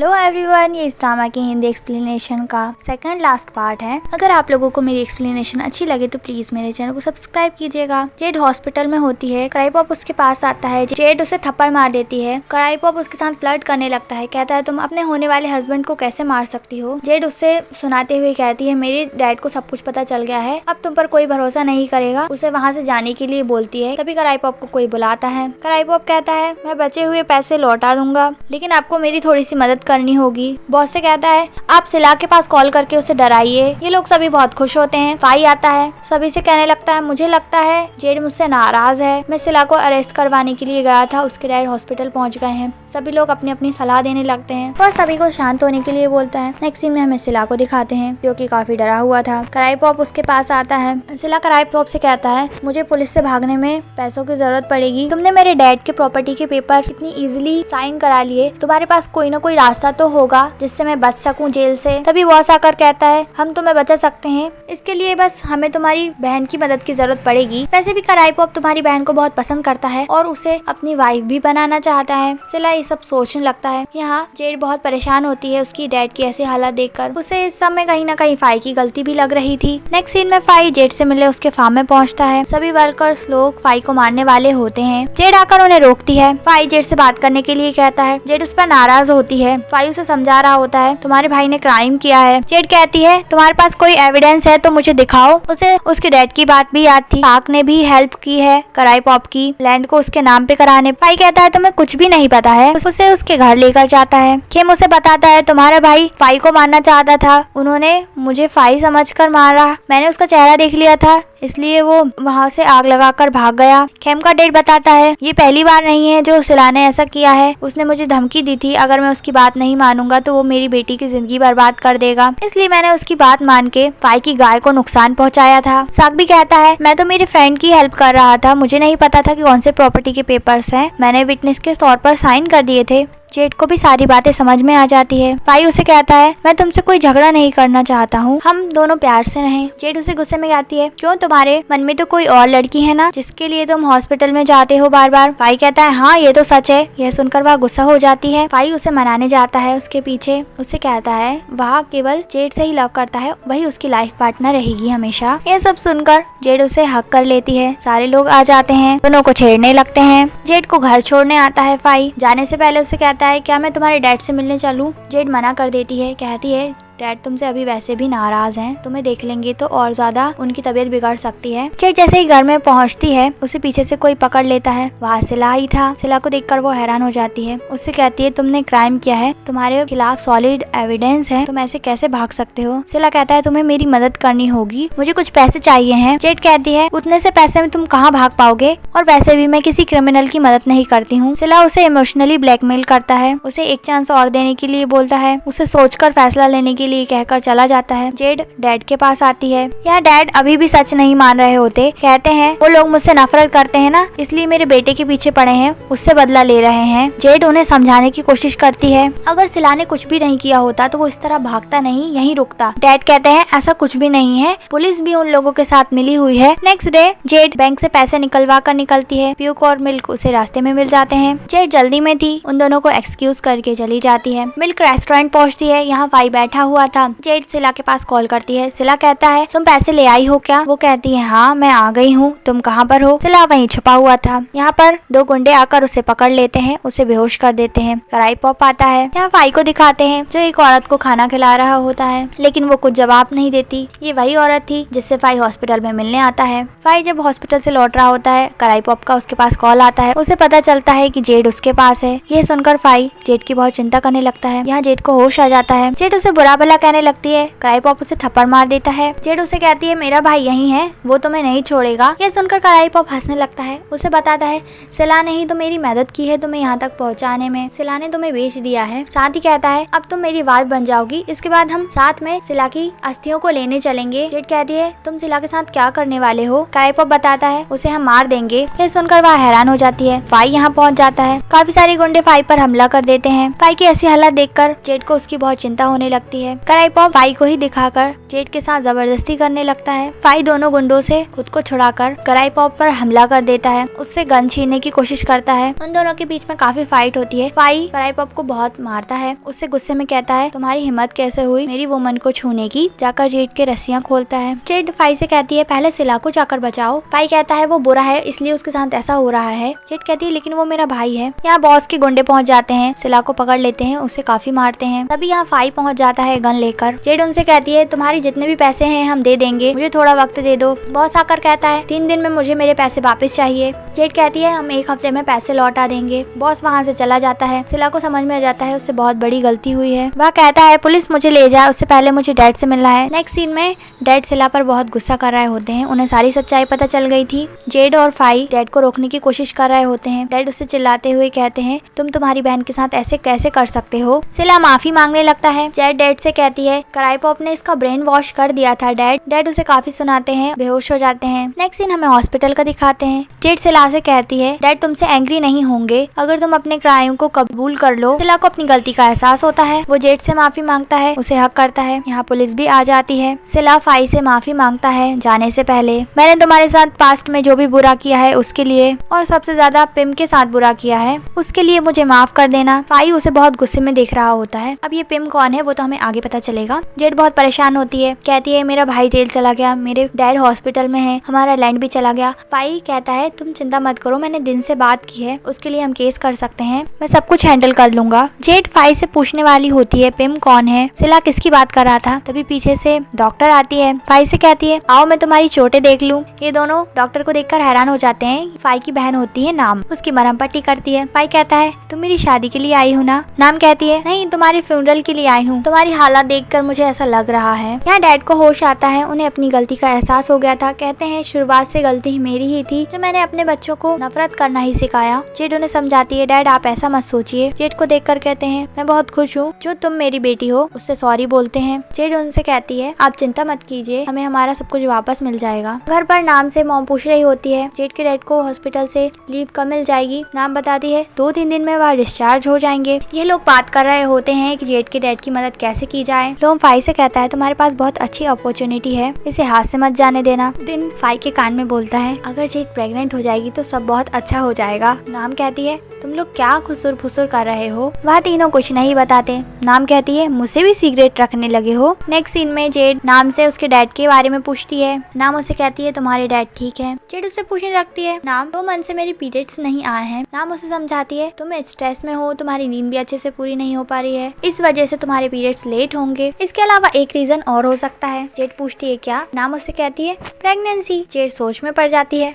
Hello everyone, ये इस drama की हिंदी एक्सप्लेनेशन का सेकंड लास्ट पार्ट है। अगर आप लोगों को मेरी एक्सप्लेनेशन अच्छी लगे तो प्लीज मेरे चैनल को सब्सक्राइब कीजिएगा। जेड हॉस्पिटल में होती है, क्राइपॉप उसके पास आता है। जेड उसे थप्पड़ मार देती है। क्राइपॉप उसके साथ फ्लर्ट करने लगता है, कहता है तुम अपने होने वाले हस्बैंड को कैसे मार सकती हो। जेड उससे सुनाते हुए कहती है मेरे डैड को सब कुछ पता चल गया है, अब तुम पर कोई भरोसा नहीं करेगा। उसे वहाँ से जाने के लिए बोलती है। तभी क्राइपॉप को कोई बुलाता है। क्राइपॉप कहता है मैं बचे हुए पैसे लौटा दूंगा, लेकिन आपको मेरी थोड़ी सी मदद करनी होगी। बॉस से कहता है आप सिला के पास कॉल करके उसे डराइए। ये लोग सभी बहुत खुश होते हैं। फाई आता है, सभी से कहने लगता है मुझे लगता है जेड मुझसे नाराज है। मैं सिला को अरेस्ट करवाने के लिए गया था, उसके डैड हॉस्पिटल पहुंच गए हैं। सभी लोग अपनी अपनी सलाह देने लगते हैं। बॉस सभी को शांत होने के लिए बोलता है। नेक्स्ट सीन में हमें सिला को दिखाते हैं जो कि काफी डरा हुआ था। क्राइपॉप उसके पास आता है। सिला क्राइपॉप से कहता है मुझे पुलिस से भागने में पैसों की जरूरत पड़ेगी। तुमने मेरे डैड के प्रॉपर्टी के पेपर इतनी इजीली साइन करा लिए, तुम्हारे पास कोई ना कोई रास्ता तो होगा जिससे मैं बच सकूं जेल से। तभी बॉस आकर कहता है हम तुम्हें बचा सकते हैं, इसके लिए बस हमें तुम्हारी बहन की मदद की जरूरत पड़ेगी। वैसे भी क्राइपॉप तुम्हारी बहन को बहुत पसंद करता है और उसे अपनी वाइफ भी बनाना चाहता है। सिला ये सब सोचने लगता है। यहाँ जेड बहुत परेशान होती है उसकी डैड की ऐसी हालत देखकर। उसे इस समय कहीं ना कहीं फाई की गलती भी लग रही थी। नेक्स्ट सीन में फाई जेड से मिलने उसके फार्म में पहुँचता है। सभी वर्कर्स लोग फाई को मारने वाले होते हैं। जेड आकर उन्हें रोकती है। फाई जेड से बात करने के लिए कहता है। जेड उस पर नाराज होती है। फाई उसे समझा रहा होता है तुम्हारे भाई ने क्राइम किया है। जेड कहती है तुम्हारे पास कोई एविडेंस है तो मुझे दिखाओ। उसे उसके डैड की बात भी याद थी। पाक ने भी हेल्प की है क्राइपॉप की लैंड को उसके नाम पे कराने। फाई कहता है तुम्हें कुछ भी नहीं पता है। उसे उसके घर लेकर जाता है। किम उसे बताता है तुम्हारा भाई फाई को मारना चाहता था, उन्होंने मुझे फाई समझकर मारा। मैंने उसका चेहरा देख लिया था, इसलिए वो वहाँ से आग लगाकर भाग गया। खेम का डैड बताता है ये पहली बार नहीं है जो सिला ने ऐसा किया है। उसने मुझे धमकी दी थी अगर मैं उसकी बात नहीं मानूंगा तो वो मेरी बेटी की जिंदगी बर्बाद कर देगा, इसलिए मैंने उसकी बात मान के फाई की गाय को नुकसान पहुंचाया था। साग भी कहता है मैं तो मेरे फ्रेंड की हेल्प कर रहा था, मुझे नहीं पता था कि कौन से प्रॉपर्टी के पेपर्स हैं। मैंने विटनेस के तौर पर साइन कर दिए थे। जेड को भी सारी बातें समझ में आ जाती है। फाई उसे कहता है मैं तुमसे कोई झगड़ा नहीं करना चाहता हूँ, हम दोनों प्यार से रहें। जेड उसे गुस्से में कहती है क्यों तुम्हारे मन में तो कोई और लड़की है ना जिसके लिए तुम हॉस्पिटल में जाते हो बार बार। फाई कहता है हाँ ये तो सच है। यह सुनकर वह गुस्सा हो जाती है। फाई उसे मनाने जाता है उसके पीछे। उसे कहता है वह केवल जेड से ही लव करता है, वही उसकी लाइफ पार्टनर रहेगी हमेशा। यह सब सुनकर जेड उसे हक कर लेती है। सारे लोग आ जाते हैं, दोनों को छेड़ने लगते हैं। जेड को घर छोड़ने आता है फाई। जाने से पहले उसे कहता है क्या मैं तुम्हारे डैड से मिलने चलूं। जेड मना कर देती है, कहती है डैड तुमसे अभी वैसे भी नाराज हैं, तुम्हें देख लेंगे तो और ज्यादा उनकी तबीयत बिगड़ सकती है। जेड जैसे ही घर में पहुंचती है उसे पीछे से कोई पकड़ लेता है। वहाँ सिला ही था। सिला को देखकर वो हैरान हो जाती है। उससे कहती है तुमने क्राइम किया है, तुम्हारे खिलाफ सॉलिड एविडेंस है, तुम ऐसे कैसे भाग सकते हो। सिला कहता है तुम्हें मेरी मदद करनी होगी, मुझे कुछ पैसे चाहिए हैं। जेड कहती है उतने से पैसे में तुम कहाँ भाग पाओगे, और वैसे भी मैं किसी क्रिमिनल की मदद नहीं करती हूँ। सिला उसे इमोशनली ब्लैकमेल करता है, उसे एक चांस और देने के लिए बोलता है। उसे सोचकर फैसला लेने के लिए कहकर चला जाता है। जेड डैड के पास आती है। यहाँ डैड अभी भी सच नहीं मान रहे होते। कहते हैं वो लोग मुझसे नफरत करते हैं ना, इसलिए मेरे बेटे के पीछे पड़े हैं, उससे बदला ले रहे हैं। जेड उन्हें समझाने की कोशिश करती है। अगर सिला ने कुछ भी नहीं किया होता तो वो इस तरह भागता नहीं, यहीं रुकता। डैड कहते हैं ऐसा कुछ भी नहीं है, पुलिस भी उन लोगों के साथ मिली हुई है। नेक्स्ट डे जेड बैंक से पैसे निकलवा कर निकलती है। प्यूक और मिल्क उसे रास्ते में मिल जाते हैं। जेड जल्दी में थी, उन दोनों को एक्सक्यूज करके चली जाती है। मिल्क रेस्टोरेंट पहुँचती है। यहाँ फाई बैठा हुआ था। जेड सिला के पास कॉल करती है। सिला कहता है तुम पैसे ले आई हो क्या। वो कहती है हाँ मैं आ गई हूँ, तुम कहाँ पर हो। सिला वहीं छुपा हुआ था। यहाँ पर दो गुंडे आकर उसे पकड़ लेते हैं, उसे बेहोश कर देते हैं। क्राइपॉप आता है। यहाँ फाई को दिखाते हैं जो एक औरत को खाना खिला रहा होता है, लेकिन वो कुछ जवाब नहीं देती। ये वही औरत थी जिससे फाई हॉस्पिटल में मिलने आता है। फाई जब हॉस्पिटल से लौट रहा होता है, क्राइपॉप का उसके पास कॉल आता है। उसे पता चलता है कि जेड उसके पास है। यह सुनकर फाई जेड की बहुत चिंता करने लगता है। यहाँ जेड को होश आ जाता है। जेड उसे बुरा भला कहने लगती है। क्राइपॉप उसे थप्पड़ मार देता है। जेड उसे कहती है मेरा भाई यही है, वो तुम्हें नहीं छोड़ेगा। यह सुनकर क्राइपॉप हंसने लगता है। उसे बताता है सिला ने ही तो मेरी मदद की है तुम्हें यहाँ तक पहुँचाने में, सिला ने तुम्हें बेच दिया है। साथ ही कहता है अब तुम मेरी वाइफ बन जाओगी, इसके बाद हम साथ में सिला की अस्थियों को लेने चलेंगे। जेड कहती है तुम सिला के साथ क्या करने वाले हो। क्राइपॉप बताता है उसे हम मार देंगे। यह सुनकर वह हैरान हो जाती है। फाई यहाँ पहुँच जाता है। काफी सारे गुंडे फाई पर हमला कर देते हैं। फाई की ऐसी हालत देखकर जेड को उसकी बहुत चिंता होने लगती है। है। कराईपॉप फाई को ही दिखाकर जेड के साथ जबरदस्ती करने लगता है। फाई दोनों गुंडों से खुद को छुड़ाकर कराईपॉप पर हमला कर देता है, उससे गन छीनने की कोशिश करता है। उन दोनों के बीच में काफी फाइट होती है। फाई कराईपॉप को बहुत मारता है, उससे गुस्से में कहता है तुम्हारी हिम्मत कैसे हुई मेरी वुमन को छूने की। जाकर जेड के रस्सियां खोलता है। जेड फाई से कहती है पहले सिला को जाकर बचाओ। फाई कहता है वो बुरा है इसलिए उसके साथ ऐसा हो रहा है। जेड कहती है लेकिन वो मेरा भाई है। यहाँ बॉस के गुंडे पहुँच जाते हैं, सिला को पकड़ लेते हैं, उसे काफी मारते हैं। तभी यहाँ फाई पहुँच जाता है गन लेकर। जेड उनसे कहती है तुम्हारी जितने भी पैसे हैं हम दे देंगे, मुझे थोड़ा वक्त दे दो। बॉस आकर कहता है 3 दिन में मुझे मेरे पैसे वापस चाहिए। जेड कहती है हम 1 हफ्ते में पैसे लौटा देंगे। बॉस वहाँ से चला जाता है। सिला को समझ में आ जाता है उससे बहुत बड़ी गलती हुई है। वह कहता है पुलिस मुझे ले जाए, उससे पहले मुझे डैड से मिलना है। नेक्स्ट सीन में डैड सिला पर बहुत गुस्सा कर रहे होते हैं, उन्हें सारी सच्चाई पता चल गई थी। जेड और फाई डैड को रोकने की कोशिश कर रहे होते हैं। डैड उससे चिल्लाते हुए कहते हैं तुम तुम्हारी बहन के साथ ऐसे कैसे कर सकते हो। सिला माफी मांगने लगता है। जेड डैड से कहती है कराईपॉप ने इसका ब्रेन वॉश कर दिया था डैड। डैड उसे काफी सुनाते हैं, बेहोश हो जाते हैं। नेक्स्ट सीन हमें हॉस्पिटल का दिखाते हैं। जेड सिला से कहती है डैड तुमसे एंग्री नहीं होंगे अगर तुम अपने क्राइम को कबूल कर लो। सिला को अपनी गलती का एहसास होता है, वो जेड से माफी मांगता है, उसे हक करता है। यहाँ पुलिस भी आ जाती है। सिला फाई से माफी मांगता है जाने से पहले, मैंने तुम्हारे साथ पास्ट में जो भी बुरा किया है उसके लिए और सबसे ज्यादा पिम के साथ बुरा किया है उसके लिए मुझे माफ कर देना। फाई उसे बहुत गुस्से में देख रहा होता है। अब ये पिम कौन है वो तो हमें आगे पता चलेगा। जेड बहुत परेशान होती है, कहती है मेरा भाई जेल चला गया, मेरे डैड हॉस्पिटल में है, हमारा लैंड भी चला गया। फाई कहता है तुम चिंता मत करो, मैंने दिन से बात की है, उसके लिए हम केस कर सकते हैं, मैं सब कुछ हैंडल कर लूंगा। जेड फाई से पूछने वाली होती है पिम कौन है, सिला किसकी बात कर रहा था। तभी पीछे से डॉक्टर आती है। फाई से कहती है आओ मैं तुम्हारी चोटें देख लूं। ये दोनों डॉक्टर को देखकर हैरान हो जाते हैं। फाई की बहन होती है नाम, उसकी मरहम पट्टी करती है। फाई कहता है तुम मेरी शादी के लिए आई हो ना। नाम कहती है नहीं तुम्हारे फ्यूनरल के लिए आई हूँ, तुम्हारी हालत देखकर मुझे ऐसा लग रहा है। यहाँ डैड को होश आता है, उन्हें अपनी गलती का एहसास हो गया था। कहते हैं शुरुआत से गलती मेरी ही थी, जो मैंने अपने बच्चों को नफरत करना ही सिखाया। जेड उन्हें समझाती है डैड आप ऐसा मत सोचिए। जेड को देखकर कहते हैं मैं बहुत खुश हूँ जो तुम मेरी बेटी हो, उससे सॉरी बोलते हैं। जेड उनसे कहती है आप चिंता मत कीजिए, हमें हमारा सब कुछ वापस मिल जाएगा। घर पर नाम से मॉम पूछ रही होती है जेड के डैड को हॉस्पिटल से लीव कब मिल जाएगी। नाम बताती है 2-3 दिन में वह डिस्चार्ज हो जाएंगे। ये लोग बात कर रहे होते हैं कि जेड के डैड की मदद कैसे की जाए। लोम फाई से कहता है तुम्हारे पास बहुत अच्छी अपॉर्चुनिटी है, इसे हाथ से मत जाने देना। दिन फाई के कान में बोलता है अगर जेड प्रेग्नेंट हो जाएगी तो सब बहुत अच्छा हो जाएगा। नाम कहती है तुम लोग क्या खुसुर फुसुर कर रहे हो। वह तीनों कुछ नहीं बताते। नाम कहती है मुझसे भी सिगरेट रखने लगे हो। नेक्स्ट सीन में जेड नाम से उसके डैड के बारे में पूछती है। नाम उसे कहती है तुम्हारे डैड ठीक है। जेड उससे पूछने लगती है नाम 2 मंथ से मेरे पीरियड्स नहीं आए हैं। नाम उसे समझाती है तुम स्ट्रेस में हो, तुम्हारी नींद भी अच्छे से पूरी नहीं हो पा रही है, इस वजह से तुम्हारे पीरियड्स लेट होंगे। इसके अलावा एक रीजन और हो सकता है। जेड पूछती है क्या। नाम उससे कहती है प्रेगनेंसी। जेड सोच में पड़ जाती है।